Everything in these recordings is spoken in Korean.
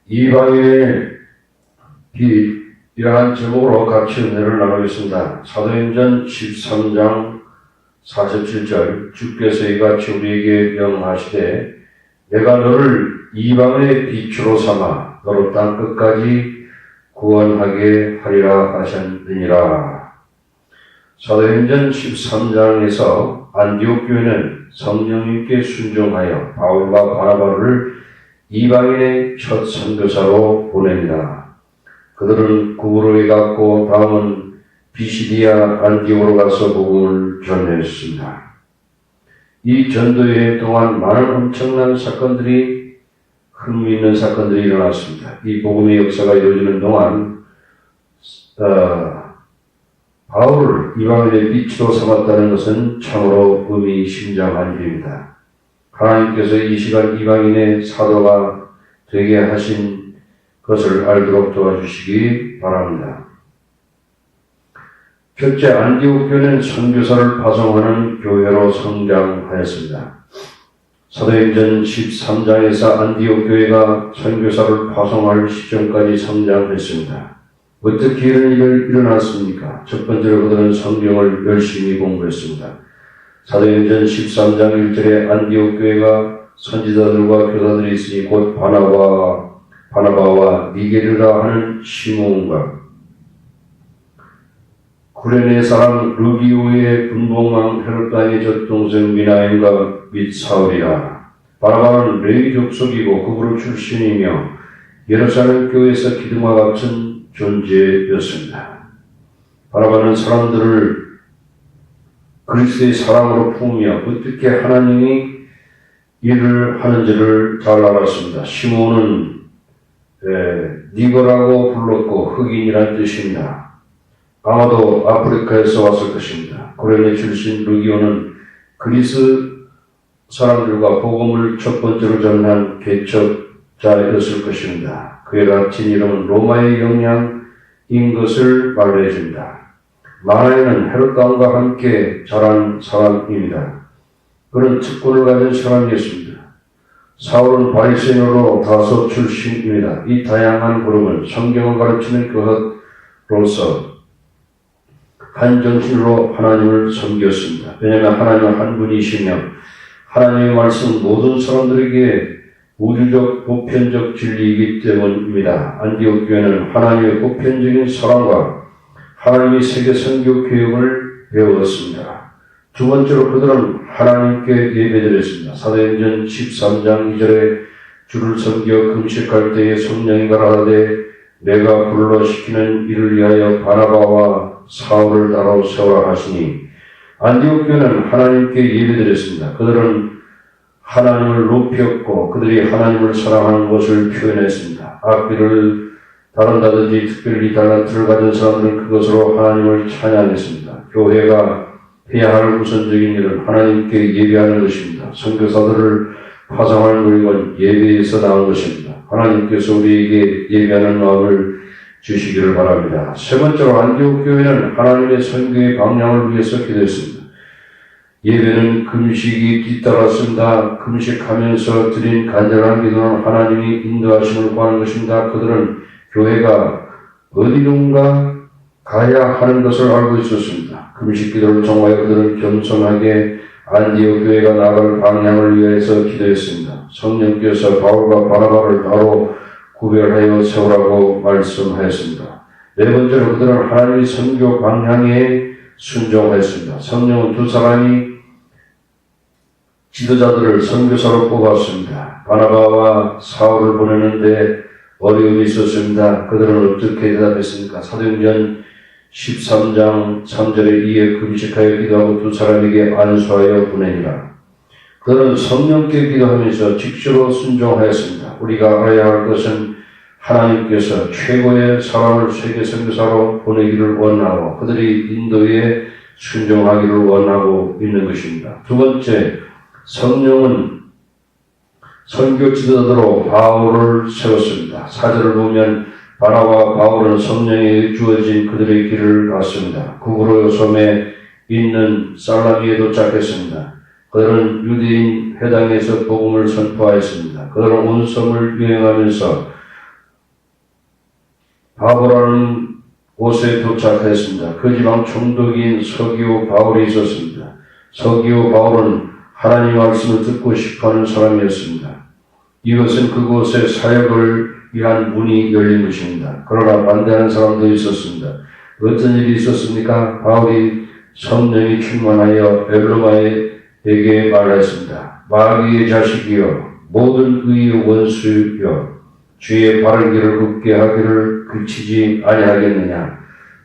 이방인의 이러한 제목으로 같이 은혜를 나누겠습니다. 사도행전 13장 47절 주께서 이같이 우리에게 명하시되 내가 너를 이방의 빛으로 삼아 너로 땅끝까지 구원하게 하리라 하셨느니라. 사도행전 13장에서 안디옥 교회는 성령님께 순종하여 바울과 바나바를 이방인의 첫 선교사로 보냅니다. 그들은 구부로에 갔고 다음은 비시디아 안디옥으로 가서 복음을 전했습니다. 이 전도여행 동안 많은 엄청난 사건들이 흥미있는 사건들이 일어났습니다. 이 복음의 역사가 이루어지는 동안 바울을 이방인의 빛으로 삼았다는 것은 참으로 의미심장한 일입니다. 하나님께서 이 시간 이방인의 사도가 되게 하신 것을 알도록 도와주시기 바랍니다. 첫째, 안디옥 교회는 선교사를 파송하는 교회로 성장하였습니다. 사도행전 13장에서 안디옥 교회가 선교사를 파송할 시점까지 성장했습니다. 어떻게 이런 일이 일어났습니까? 첫 번째로 그들은 성경을 열심히 공부했습니다. 사도행전 13장 1절에 안디옥 교회가 선지자들과 교사들이 있으니 곧 바나바와 니게르라 하는 시몬과 구레네 사람 르기오의 분봉왕 헤롯당의 젖동생 미나엠과 및 사울이라. 바나바는 레위 족속이고 그부로 출신이며 예루살렘 교회에서 기둥과 같은 존재였습니다. 바나바는 사람들을 그리스도의 사랑으로 품으며 어떻게 하나님이 일을 하는지를 잘 알았습니다. 시몬은 니거라고 불렀고 흑인이란 뜻입니다. 아마도 아프리카에서 왔을 것입니다. 구레네 출신 르기오는 그리스 사람들과 복음을 첫 번째로 전한 개척자였을 것입니다. 그의 라틴 이름은 로마의 영향인 것을 말해줍니다. 마나에는 헤롯 왕과 함께 자란 사람입니다. 그는 특권을 가진 사람이었습니다. 사울은 바리새인으로 다소 출신입니다. 이 다양한 그룹은 성경을 가르치는 교사로서 한 정신으로 하나님을 섬겼습니다. 왜냐하면 하나님은 한 분이시며 하나님의 말씀은 모든 사람들에게 우주적 보편적 진리이기 때문입니다. 안디옥 교회는 하나님의 보편적인 사랑과 하나님의 세계 선교 교육을 배웠습니다. 두 번째로 그들은 하나님께 예배드렸습니다. 사도행전 13장 2절에 주를 섬겨 금식할 때에 성령이 가라사대 내가 불러시키는 이를 위하여 바나바와 사울을 따로 세우라 하시니 안디옥 교회는 하나님께 예배드렸습니다. 그들은 하나님을 높였고 그들이 하나님을 사랑하는 것을 표현했습니다. 악기를 다룬다든지 특별히 달란트를 가진 사람들은 그것으로 하나님을 찬양했습니다. 교회가 해야 할 우선적인 일은 하나님께 예배하는 것입니다. 선교사들을 파송하는 노력은 예배에서 나온 것입니다. 하나님께서 우리에게 예배하는 마음을 주시기를 바랍니다. 세 번째로 안디옥 교회는 하나님의 선교의 방향을 위해서 기도했습니다. 예배는 금식이 뒤따랐습니다. 금식하면서 드린 간절한 기도는 하나님이 인도하심을 구하는 것입니다. 그들은 교회가 어디론가 가야 하는 것을 알고 있었습니다. 금식 기도를 통하여 그들은 겸손하게 안디옥 교회가 나아갈 방향을 위해서 기도했습니다. 성령께서 바울과 바나바를 따로 구별하여 세우라고 말씀하였습니다. 네 번째로 그들은 하나님의 선교 방향에 순종하였습니다. 성령은 두 사람이 지도자들을 선교사로 뽑았습니다. 바나바와 사울을 보내는데 어려움이 있었습니다. 그들은 어떻게 대답했습니까? 사도행전 13장 3절에 이에 금식하여 기도하고 두 사람에게 안수하여 보내니라. 그들은 성령께 기도하면서 직시로 순종하였습니다. 우리가 알아야 할 것은 하나님께서 최고의 사람을 세계 선교사로 보내기를 원하고 그들이 인도에 순종하기를 원하고 있는 것입니다. 두 번째, 성령은 선교 지도자로 바울을 세웠습니다. 4절을 보면 바나바와 바울은 성령에 주어진 그들의 길을 갔습니다. 구부로 섬에 있는 살라미에 도착했습니다. 그들은 유대인 회당에서 복음을 선포하였습니다. 그들은 온 섬을 유행하면서 바보라는 곳에 도착했습니다. 그 지방 총독인 서기오 바울이 있었습니다. 서기오 바울은 하나님 말씀을 듣고 싶어하는 사람이었습니다. 이것은 그곳에 사역을 위한 문이 열린 것입니다. 그러나 반대하는 사람도 있었습니다. 어떤 일이 있었습니까? 바울이 성령이 충만하여 엘로마에게 말했습니다. 마귀의 자식이여, 모든 의의 원수여, 주의 바른 길을 굽게 하기를 그치지 아니하겠느냐.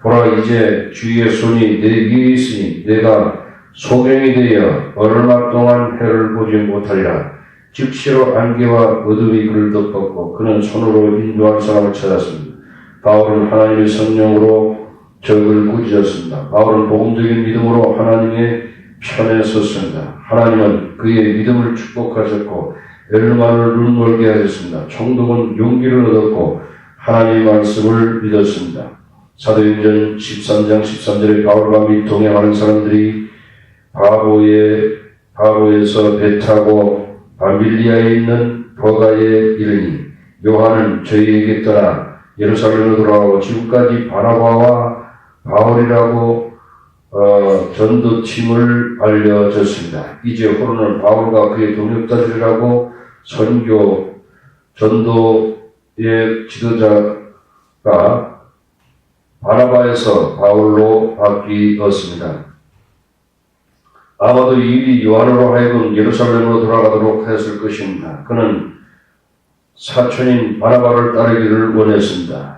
보라, 이제 주의 손이 내 위에 있으니 내가 소경이 되어 얼마 동안 해를 보지 못하리라. 즉시로 안개와 어둠이 그를 덮었고 그는 손으로 인도할 사람을 찾았습니다. 바울은 하나님의 성령으로 적을 꾸짖었습니다. 바울은 복음적인 믿음으로 하나님의 편에 섰습니다. 하나님은 그의 믿음을 축복하셨고 엘르마를 눈멀게 하셨습니다. 총독은 용기를 얻었고 하나님의 말씀을 믿었습니다. 사도행전 13장 13절에 바울과 및 동행하는 사람들이 바보에서 배 타고 밤빌리아에 있는 버가에 이르니 요한은 저희에게 떠나 예루살렘으로 돌아가고 지금까지 바나바와 바울이라고 전도팀을 알려졌습니다. 이제 호로는 바울과 그의 동역자들이라고 전도의 지도자가 바나바에서 바울로 바뀌었습니다. 아마도 이 일이 요한으로 하여금 예루살렘으로 돌아가도록 했을 것입니다. 그는 사촌인 바나바를 따르기를 원했습니다.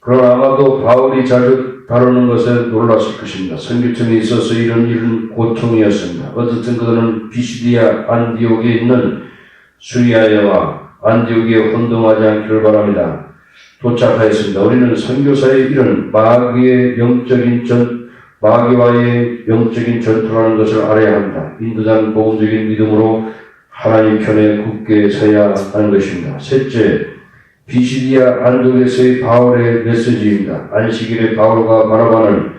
그러나 아마도 바울이 자주 다루는 것에 놀랐을 것입니다. 선교팀에 있어서 이런 일은 고통이었습니다. 어쨌든 그는 비시디아 안디옥에 있는 수리아야와 안디옥에 혼동하지 않기를 바랍니다. 도착하였습니다. 우리는 선교사의 일은 마귀와의 영적인 전투라는 것을 알아야 합니다. 인도자는 복음적인 믿음으로 하나님 편에 굳게 서야 하는 것입니다. 셋째, 비시디아 안독에서의 바울의 메시지입니다. 안식일에 바울과 바나바는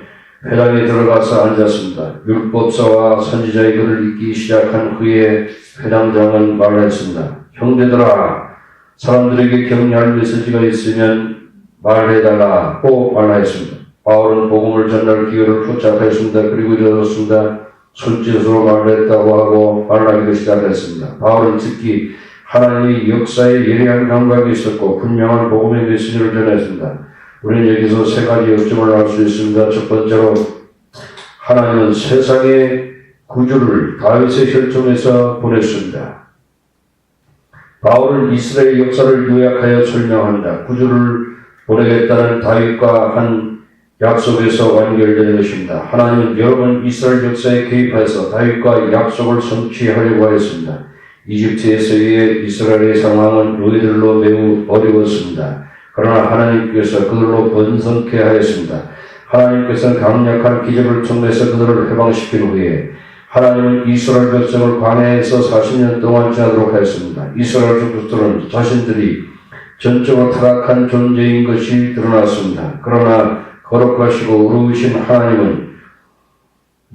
회당에 들어가서 앉았습니다. 율법사와 선지자의 글을 읽기 시작한 후에 회당장은 말했습니다. 형제들아, 사람들에게 격려할 메시지가 있으면 말해달라고 말하였습니다. 바울은 복음을 전할 기회를 포착하였습니다. 그리고 일어섰습니다. 손짓으로 말했다고 하고 말하기도 시작했습니다. 바울은 특히 하나님의 역사에 예리한 감각이 있었고 분명한 복음의 메시지를 전했습니다. 우리는 여기서 세 가지 역점을 알 수 있습니다. 첫 번째로 하나님은 세상의 구주를 다윗의 혈통에서 보냈습니다. 바울은 이스라엘 역사를 요약하여 설명합니다. 구주를 보내겠다는 다윗과 한 약속에서 완결되는 것입니다. 하나님은 여러 번 이스라엘 역사에 개입하여서 다윗과 약속을 성취하려고 하였습니다. 이집트에서의 이스라엘의 상황은 노예들로 매우 어려웠습니다. 그러나 하나님께서 그들로 번성케 하였습니다. 하나님께서는 강력한 기적을 통해서 그들을 해방시킨 후에 하나님은 이스라엘 백성을 광야에서 40년 동안 지나도록 하였습니다. 이스라엘 족속들은 자신들이 전적으로 타락한 존재인 것이 드러났습니다. 그러나 거룩하시고 의로우신 하나님은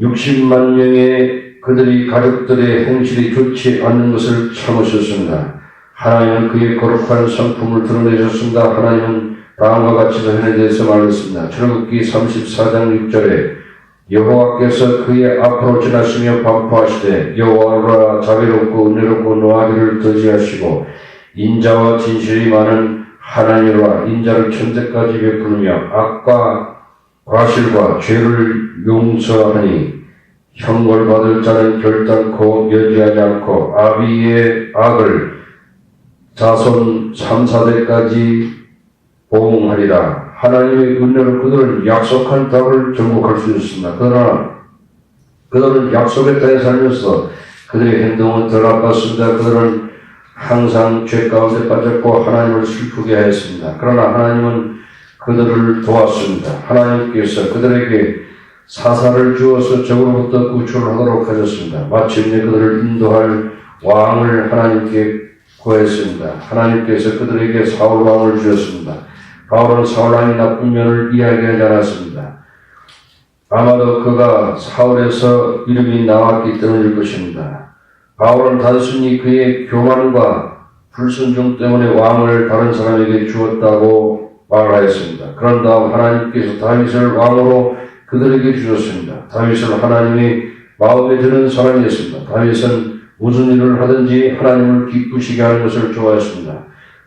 60만 명의 그들이 가족들의 행실이 좋지 않는 것을 참으셨습니다. 하나님은 그의 거룩한 성품을 드러내셨습니다. 하나님은 다음과 같이 전에 대해서 말했습니다. 출애굽기 34장 6절에 여호와께서 그의 앞으로 지나시며 반포하시되 여호와라 자비롭고 은혜롭고 노하기를 더디하시고 인자와 진실이 많은 하나님과 인자를 천대까지 베푸느며 악과 과실과 죄를 용서하니 형벌받을 자는 결단코 멸시하지 않고 아비의 악을 자손 3, 4대까지 보응하리라. 하나님의 은혜로 그들은 약속한 땅을 정복할 수 있습니다. 그러나 그들은 약속의 땅에 살면서 그들의 행동은 덜 나빴습니다. 그들은 항상 죄 가운데 빠졌고 하나님을 슬프게 하였습니다. 그러나 하나님은 그들을 도왔습니다. 하나님께서 그들에게 사사를 주어서 적으로부터 구출을 하도록 하셨습니다. 마침내 그들을 인도할 왕을 하나님께 구했습니다. 하나님께서 그들에게 사울 왕을 주셨습니다. 바울은 사울 왕의 나쁜 면을 이야기하지 않았습니다. 아마도 그가 사울에서 이름이 나왔기 때문일 것입니다. 바울은 단순히 그의 교만과 불순종 때문에 왕을 다른 사람에게 주었다고 말하였습니다. 그런 다음 하나님께서 다윗을 왕으로 그들에게 주셨습니다. 다윗은 하나님이 마음에 드는 사람이었습니다. 다윗은 무슨 일을 하든지 하나님을 기쁘시게 하는 것을 좋아했습니다.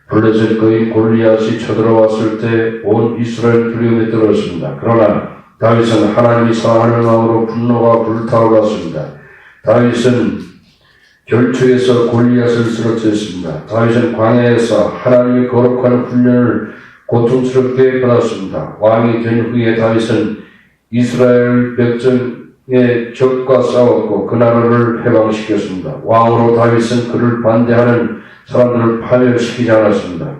블레셋 거인 골리앗이 쳐들어왔을 때 온 이스라엘 두려움에 떨었습니다. 그러나 다윗은 하나님이 사랑하는 마음으로 분노가 불타올랐습니다. 다윗은 결투에서 골리앗을 쓰러뜨렸습니다. 다윗은 광야에서 하나님의 거룩한 훈련을 고통스럽게 받았습니다. 왕이 된 후에 다윗은 이스라엘 백성의 적과 싸웠고 그 나라를 해방시켰습니다. 왕으로 다윗은 그를 반대하는 사람들을 파멸시키지 않았습니다.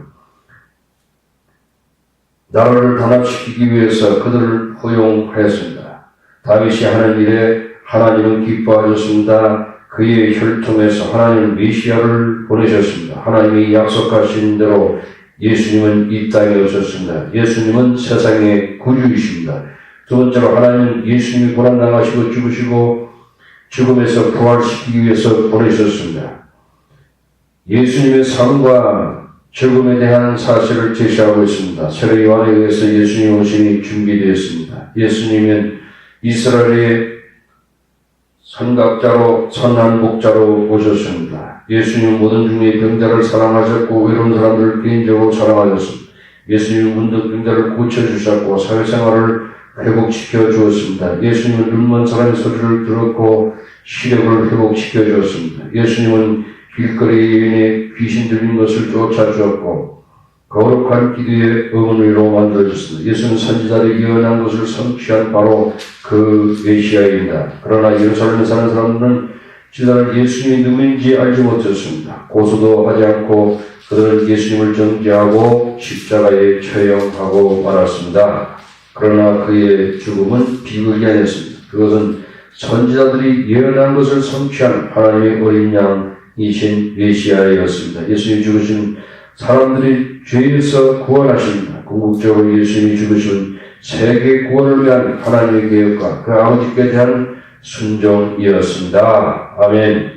나라를 단합시키기 위해서 그들을 허용하였습니다. 다윗이 하는 일에 하나님은 기뻐하셨습니다. 그의 혈통에서 하나님은 메시아를 보내셨습니다. 하나님이 약속하신 대로 예수님은 이 땅에 오셨습니다. 예수님은 세상의 구주이십니다. 두 번째로 하나님은 예수님이 고난당하시고 죽으시고 죽음에서 부활시키기 위해서 보내셨습니다. 예수님의 삶과 죽음에 대한 사실을 제시하고 있습니다. 세례 요한에 의해서 예수님 오심이 준비되었습니다. 예수님은 이스라엘의 선각자로 선한복자로 오셨습니다. 예수님은 모든 중에 병자를 사랑하셨고 외로운 사람들을 개인적으로 사랑하셨습니다. 예수님은 문득병자를 고쳐주셨고 사회생활을 회복시켜 주었습니다. 예수님은 눈먼 사람의 소리를 들었고 시력을 회복시켜 주었습니다. 예수님은 길거리 여인의 귀신 들린 것을 쫓아주었고 거룩한 기도의 어머니로 만들어졌습니다. 예수는 선지자들이 예언한 것을 성취한 바로 그 메시아입니다. 그러나 예루살렘에 사는 사람들은 지도자를 예수님이 누구인지 알지 못했습니다. 고소도 하지 않고 그들은 예수님을 정죄하고 십자가에 처형하고 말았습니다. 그러나 그의 죽음은 비극이 아니었습니다. 그것은 선지자들이 예언한 것을 성취한 하나님의 어린 양이신 메시아였습니다. 예수님이 죽으신 사람들이 죄에서 구원하십니다. 궁극적으로 예수님이 죽으신 세계 구원을 위한 하나님의 계획과 그 아버지께 대한 순종이었습니다. 아멘.